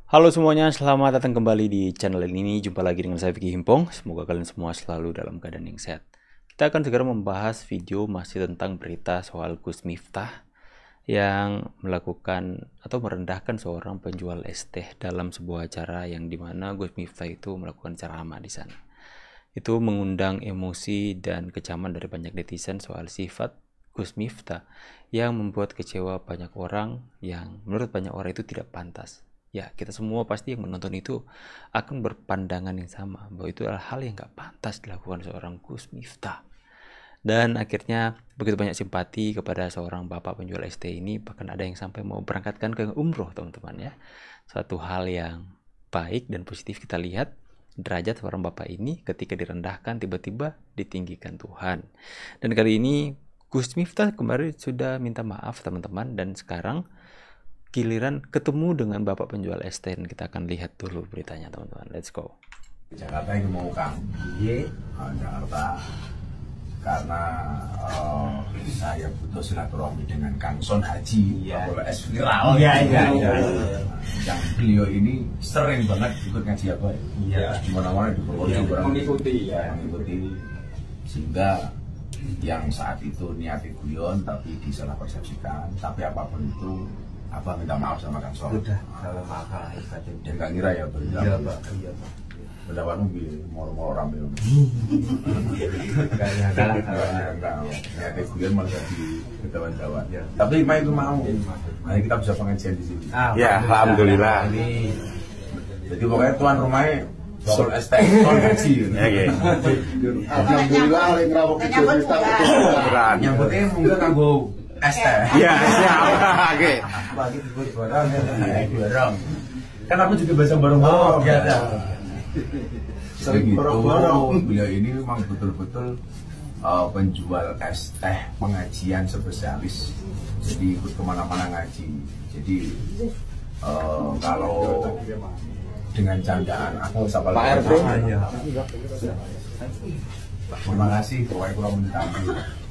Halo semuanya, selamat datang kembali di channel ini. Jumpa lagi dengan saya Vicky Himpong. Semoga kalian semua selalu dalam keadaan yang sehat. Kita akan segera membahas video masih tentang berita soal Gus Miftah yang melakukan atau merendahkan seorang penjual es teh dalam sebuah acara yang dimana Gus Miftah itu melakukan ceramah di sana. Itu mengundang emosi dan kecaman dari banyak netizen soal sifat Gus Miftah yang membuat kecewa banyak orang yang menurut banyak orang itu tidak pantas. Ya, kita semua pasti yang menonton itu akan berpandangan yang sama bahwa itu adalah hal yang gak pantas dilakukan seorang Gus Miftah. Dan akhirnya begitu banyak simpati kepada seorang bapak penjual es teh ini, bahkan ada yang sampai mau berangkatkan ke umroh, teman-teman ya. Suatu hal yang baik dan positif kita lihat derajat seorang bapak ini ketika direndahkan tiba-tiba ditinggikan Tuhan. Dan kali ini Gus Miftah kemarin sudah minta maaf teman-teman, dan sekarang giliran ketemu dengan bapak penjual es teh. Kita akan lihat dulu beritanya teman-teman. Let's go. Jakarta yang mau Kang Jakarta karena saya butuh silaturahmi dengan Kang Son Haji es viral. Yang beliau ini sering banget ikut ngaji apa di mana-mana di Purworejo mengikuti sehingga yang saat itu niatnya guyon tapi disalah persepsikan. Tapi apapun itu Abah minta maaf sama Kang Son. Sudah salah maaf Dan gak ngira ya Iya Pak. pendapatmu mau rame. Niatnya guyon malah jadi ketahuan Jawa. Tapi main itu mau. Nah, kita bisa pengajian di sini. Ya, alhamdulillah. Jadi pokoknya tuan rumahnya soal es teh Son Haji. Alhamdulillah oleh ngrawok Yang penting mungkin kanggo es teh. Iya, siap. Oke. Bareng. Kan aku juga bahasa bareng-bareng. Begitu, beliau ini memang betul-betul penjual es teh pengajian spesialis. Jadi ikut kemana-mana ngaji. Jadi kalau dengan candaan aku sama Pak RT. Terima kasih, pokoknya kurang minta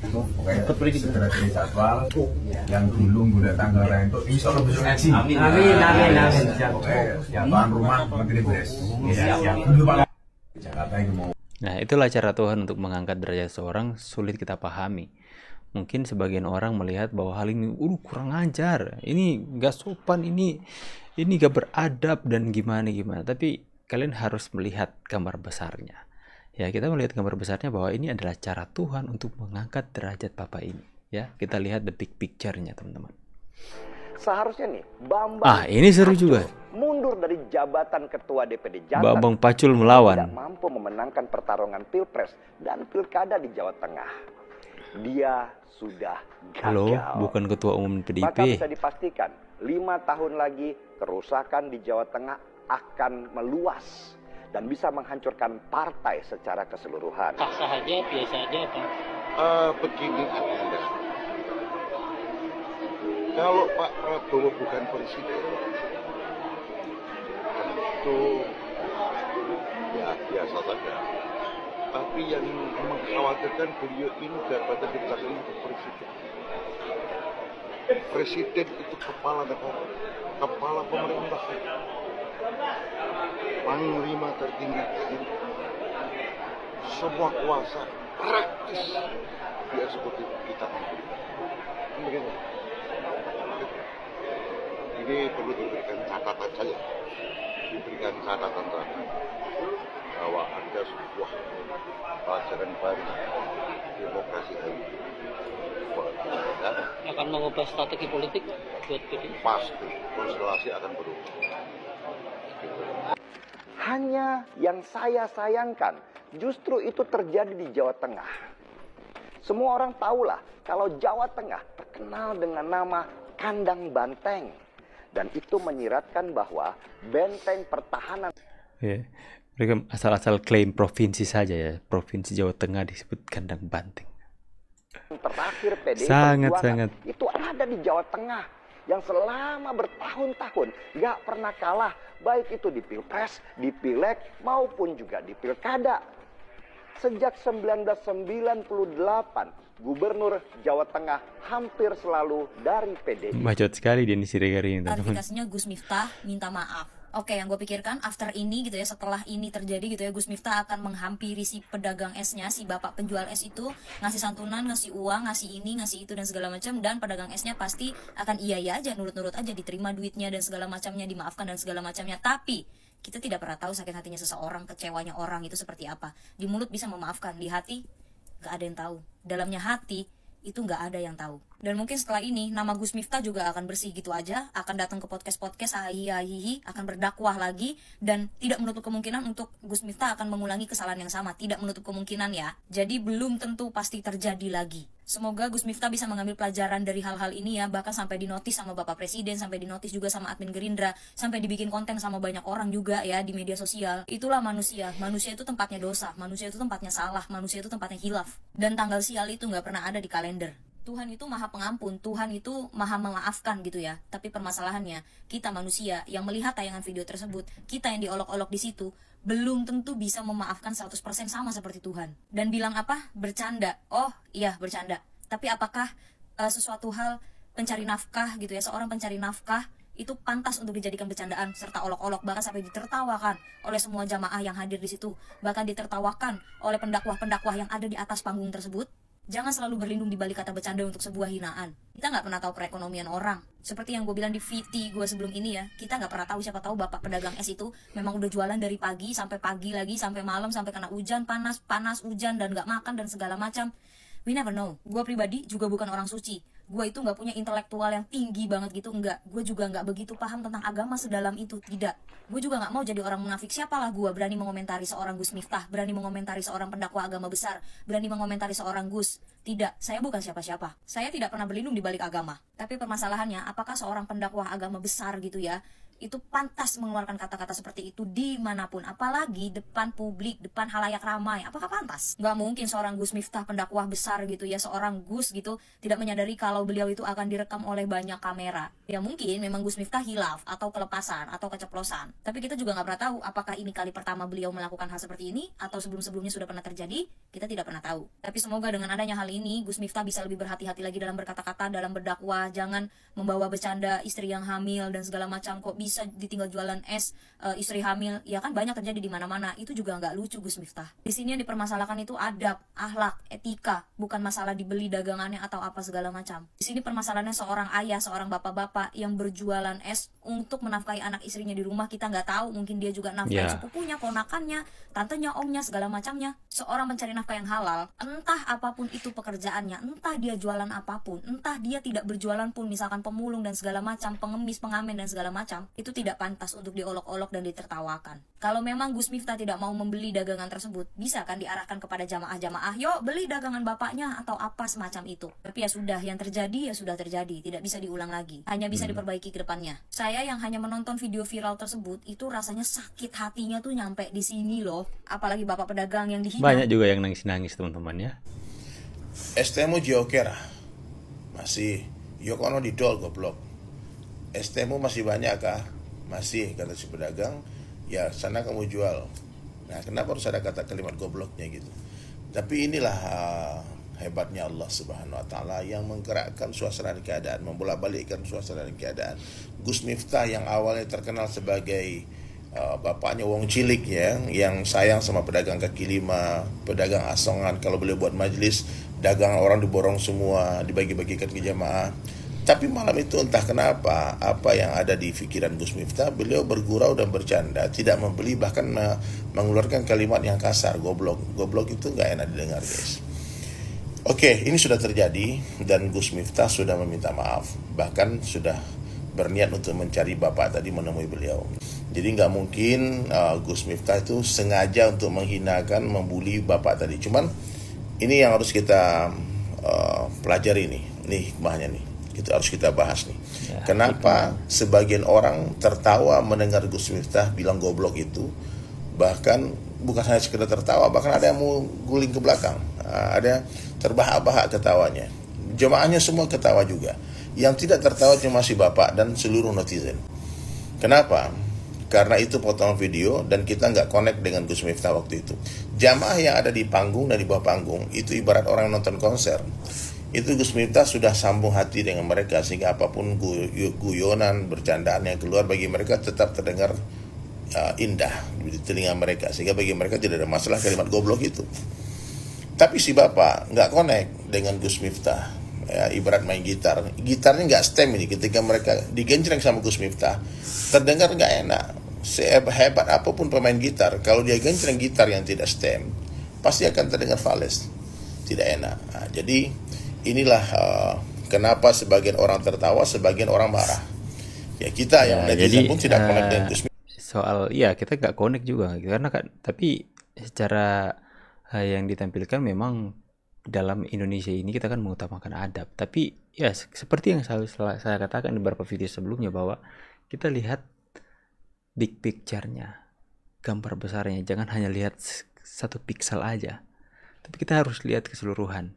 pokoknya segera dari jadwal yang dulu datang ke Rento, insya Allah besok ngaji. Amin. Pokoknya tuan rumah menteri beres. Jakarta yang mau. Nah, itulah cara Tuhan untuk mengangkat derajat seorang, sulit kita pahami. Mungkin sebagian orang melihat bahwa hal ini kurang ajar, ini gak sopan, ini gak beradab dan gimana. Tapi kalian harus melihat gambar besarnya. Ya, kita melihat gambar besarnya bahwa ini adalah cara Tuhan untuk mengangkat derajat Bapak ini. Ya, kita lihat the big picture-nya, teman-teman. Seharusnya nih, Bambang ini seru juga. mundur dari jabatan Ketua DPD Jateng. Bambang Pacul melawan. Tidak mampu memenangkan pertarungan Pilpres dan Pilkada di Jawa Tengah. Dia sudah gagal. Halo, bukan Ketua Umum PDIP. Maka bisa dipastikan, 5 tahun lagi kerusakan di Jawa Tengah akan meluas dan bisa menghancurkan partai secara keseluruhan. Sah-sah aja, biasa aja Pak. Begini Anda, kalau Pak Prabowo bukan presiden, tentu ya biasa saja. Tapi yang mengkhawatirkan beliau ini jabatan di belakang itu presiden. Presiden itu kepala negara, kepala pemerintah, panglima tertinggi TNI. Semua kuasa praktis di eksekutif kita ambil. Begini. Ini perlu diberikan catatan saja, diberikan catatan terakhir bahwa ada sebuah pelajaran baru demokrasi hari ini. Akan mengubah strategi politik buat PD. Pasti konstelasi akan berubah. Hanya yang saya sayangkan, justru itu terjadi di Jawa Tengah. Semua orang tahulah kalau Jawa Tengah terkenal dengan nama Kandang Banteng. Dan itu menyiratkan bahwa benteng pertahanan. Ya, mereka asal-asal klaim provinsi saja ya. Provinsi Jawa Tengah disebut Kandang Banteng. Terakhir PDI Sangat. itu ada di Jawa Tengah. Yang selama bertahun-tahun gak pernah kalah. Baik itu di Pilpres, di Pileg, maupun juga di Pilkada. Sejak 1998, Gubernur Jawa Tengah hampir selalu dari PDI. Bacot sekali dia nih Siregar ini, teman-teman. Klarifikasinya Gus Miftah minta maaf. Oke, yang gue pikirkan after ini gitu ya, setelah ini terjadi gitu ya, Gus Miftah akan menghampiri si pedagang esnya, si bapak penjual es itu, ngasih santunan, ngasih uang, ngasih ini, ngasih itu dan segala macam, dan pedagang esnya pasti akan iya aja, nurut-nurut aja, diterima duitnya dan segala macamnya, dimaafkan dan segala macamnya. Tapi kita tidak pernah tahu sakit hatinya seseorang, kecewanya orang itu seperti apa. Di mulut bisa memaafkan, di hati gak ada yang tahu. Dalamnya hati itu nggak ada yang tahu. Dan mungkin setelah ini nama Gus Miftah juga akan bersih gitu aja, akan datang ke podcast ahihi, akan berdakwah lagi, dan tidak menutup kemungkinan untuk Gus Miftah akan mengulangi kesalahan yang sama, tidak menutup kemungkinan ya. Jadi belum tentu pasti terjadi lagi. Semoga Gus Miftah bisa mengambil pelajaran dari hal-hal ini ya, bahkan sampai dinotis sama Bapak Presiden, sampai dinotis juga sama admin Gerindra, sampai dibikin konten sama banyak orang juga ya di media sosial. Itulah manusia. Manusia itu tempatnya dosa, manusia itu tempatnya salah, manusia itu tempatnya hilaf. Dan tanggal sial itu nggak pernah ada di kalender. Tuhan itu maha pengampun, Tuhan itu maha memaafkan gitu ya. Tapi permasalahannya, kita manusia yang melihat tayangan video tersebut, kita yang diolok-olok di situ, belum tentu bisa memaafkan 100% sama seperti Tuhan. Dan bilang apa? Bercanda. Oh iya bercanda. Tapi apakah sesuatu hal pencari nafkah gitu ya, seorang pencari nafkah itu pantas untuk dijadikan bercandaan serta olok-olok, bahkan sampai ditertawakan oleh semua jamaah yang hadir di situ, bahkan ditertawakan oleh pendakwah-pendakwah yang ada di atas panggung tersebut? Jangan selalu berlindung di balik kata bercanda untuk sebuah hinaan. Kita nggak pernah tahu perekonomian orang. Seperti yang gue bilang di VT gue sebelum ini ya, kita nggak pernah tahu, siapa tahu bapak pedagang es itu memang udah jualan dari pagi sampai pagi lagi, sampai malam, sampai kena hujan, panas, hujan, dan nggak makan dan segala macam. We never know. Gue pribadi juga bukan orang suci. Gue itu nggak punya intelektual yang tinggi banget gitu, enggak. Gue juga nggak begitu paham tentang agama sedalam itu, tidak. Gue juga nggak mau jadi orang munafik. Siapalah gue berani mengomentari seorang Gus Miftah, berani mengomentari seorang pendakwah agama besar, berani mengomentari seorang Gus. Tidak, saya bukan siapa-siapa. Saya tidak pernah berlindung di balik agama. Tapi permasalahannya, apakah seorang pendakwah agama besar gitu ya, itu pantas mengeluarkan kata-kata seperti itu dimanapun, apalagi depan publik, depan halayak ramai? Apakah pantas? Nggak mungkin seorang Gus Miftah, pendakwah besar gitu ya, seorang Gus gitu, tidak menyadari kalau beliau itu akan direkam oleh banyak kamera. Ya mungkin memang Gus Miftah hilaf, atau kelepasan, atau keceplosan. Tapi kita juga nggak pernah tahu apakah ini kali pertama beliau melakukan hal seperti ini, atau sebelum-sebelumnya sudah pernah terjadi. Kita tidak pernah tahu. Tapi semoga dengan adanya hal ini, Gus Miftah bisa lebih berhati-hati lagi dalam berkata-kata, dalam berdakwah. Jangan membawa bercanda istri yang hamil dan segala macam. Kok bisa ditinggal jualan es istri hamil? Ya kan banyak terjadi di mana-mana. Itu juga nggak lucu Gus Miftah. Di sini yang dipermasalahkan itu adab, akhlak, etika, bukan masalah dibeli dagangannya atau apa segala macam. Di sini permasalahannya seorang ayah, seorang bapak-bapak yang berjualan es untuk menafkahi anak istrinya di rumah. Kita nggak tahu, mungkin dia juga nafkahi sepupunya, ponakannya, tantenya, omnya, segala macamnya. Seorang mencari nafkah yang halal, entah apapun itu pekerjaannya, entah dia jualan apapun, entah dia tidak berjualan pun, misalkan pemulung dan segala macam, pengemis, pengamen dan segala macam, itu tidak pantas untuk diolok-olok dan ditertawakan. Kalau memang Gus Miftah tidak mau membeli dagangan tersebut, bisa kan diarahkan kepada jamaah-jamaah, yuk beli dagangan bapaknya atau apa semacam itu. Tapi ya sudah, yang terjadi ya sudah terjadi, tidak bisa diulang lagi, hanya bisa diperbaiki ke depannya. Saya yang hanya menonton video viral tersebut, itu rasanya sakit hatinya tuh nyampe di sini loh. Apalagi bapak pedagang yang dihina. Banyak juga yang nangis-nangis teman-teman ya. STmu Jokera masih Yokono didol goblok. STmu masih banyak kah? Masih, kata si pedagang. Ya sana kamu jual. Nah kenapa harus ada kata kalimat gobloknya gitu? Tapi inilah hebatnya Allah Subhanahu Wa Taala yang menggerakkan suasana keadaan, membolak-balikkan suasana keadaan. Gus Miftah yang awalnya terkenal sebagai bapaknya wong cilik ya, yang sayang sama pedagang kaki lima, pedagang asongan. Kalau boleh buat majelis, dagang orang diborong semua, dibagi-bagikan ke jamaah. Tapi malam itu entah kenapa, apa yang ada di pikiran Gus Miftah, beliau bergurau dan bercanda, tidak membeli, bahkan mengeluarkan kalimat yang kasar, goblok. Goblok itu nggak enak didengar guys. Oke, ini sudah terjadi dan Gus Miftah sudah meminta maaf, bahkan sudah berniat untuk mencari bapak tadi, menemui beliau. Jadi nggak mungkin Gus Miftah itu sengaja untuk menghinakan, membuli bapak tadi. Cuman ini yang harus kita pelajari nih hikmahnya nih. Itu harus kita bahas nih. Ya, kenapa sebagian orang tertawa mendengar Gus Miftah bilang goblok itu, bahkan bukan hanya sekedar tertawa, bahkan ada yang mau guling ke belakang, ada terbahak-bahak ketawanya. Jemaahnya semua ketawa juga. Yang tidak tertawa cuma si bapak dan seluruh netizen. Kenapa? karena itu potongan video dan kita nggak connect dengan Gus Miftah waktu itu. Jamaah yang ada di panggung dan di bawah panggung itu ibarat orang nonton konser. Itu Gus Miftah sudah sambung hati dengan mereka sehingga apapun guyonan, bercandaan yang keluar bagi mereka tetap terdengar indah di telinga mereka, sehingga bagi mereka tidak ada masalah kalimat goblok itu. Tapi si bapak nggak connect dengan Gus Miftah, ya, ibarat main gitarnya nggak stem ini. Ketika mereka digenjreng sama Gus Miftah, terdengar nggak enak. Sehebat apapun pemain gitar, kalau dia genjreng gitar yang tidak stem, pasti akan terdengar fals, tidak enak. Nah, jadi inilah kenapa sebagian orang tertawa, sebagian orang marah. Ya kita yang netizen pun tidak connect dengan Gus Miftah. Soal kita nggak connect juga karena tapi secara yang ditampilkan memang dalam Indonesia ini kita kan mengutamakan adab, tapi ya seperti yang selalu saya katakan di beberapa video sebelumnya bahwa kita lihat big picture-nya, gambar besarnya, jangan hanya lihat satu pixel aja, tapi kita harus lihat keseluruhan.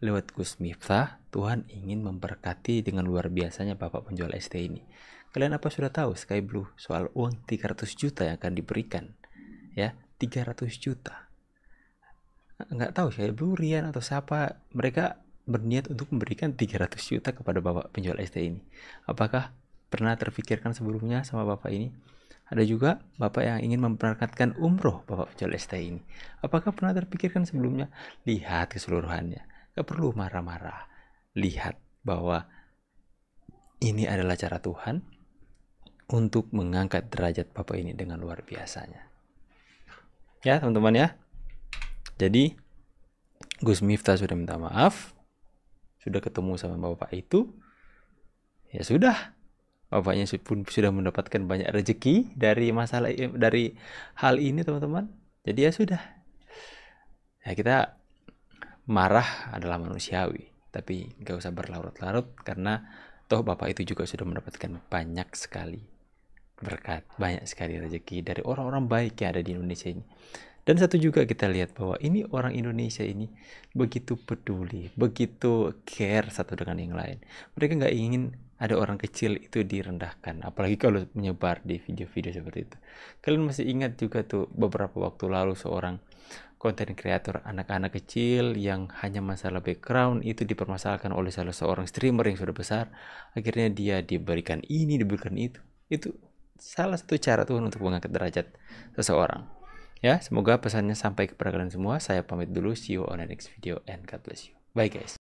Lewat Gus Miftah, Tuhan ingin memberkati dengan luar biasanya Bapak penjual ST ini. Kalian apa sudah tahu Sky Blue soal uang 300 juta yang akan diberikan? Ya, 300 juta. Nggak tahu Sky Blue, Rian atau siapa, mereka berniat untuk memberikan 300 juta kepada Bapak penjual ST ini. Apakah pernah terfikirkan sebelumnya sama Bapak ini? Ada juga Bapak yang ingin memberangkatkan umroh Bapak penjual ST ini. Apakah pernah terfikirkan sebelumnya? Lihat keseluruhannya. Nggak perlu marah-marah. Lihat bahwa ini adalah cara Tuhan untuk mengangkat derajat Bapak ini dengan luar biasanya. Ya teman-teman ya. Jadi Gus Miftah sudah minta maaf, sudah ketemu sama Bapak itu. Ya sudah, Bapaknya pun sudah mendapatkan banyak rezeki dari hal ini teman-teman. Jadi ya sudah. Ya kita marah adalah manusiawi, tapi nggak usah berlarut-larut karena toh Bapak itu juga sudah mendapatkan banyak sekali berkat, banyak sekali rezeki dari orang-orang baik yang ada di Indonesia ini. Dan satu juga kita lihat bahwa ini orang Indonesia ini begitu peduli, begitu care satu dengan yang lain. Mereka nggak ingin ada orang kecil itu direndahkan, apalagi kalau menyebar di video-video seperti itu. Kalian masih ingat juga tuh beberapa waktu lalu seorang konten kreator anak-anak kecil yang hanya masalah background itu dipermasalahkan oleh salah seorang streamer yang sudah besar. Akhirnya dia diberikan ini, diberikan itu. Itu salah satu cara Tuhan untuk mengangkat derajat seseorang. Ya, semoga pesannya sampai kepada kalian semua. Saya pamit dulu. See you on the next video and God bless you. Bye guys.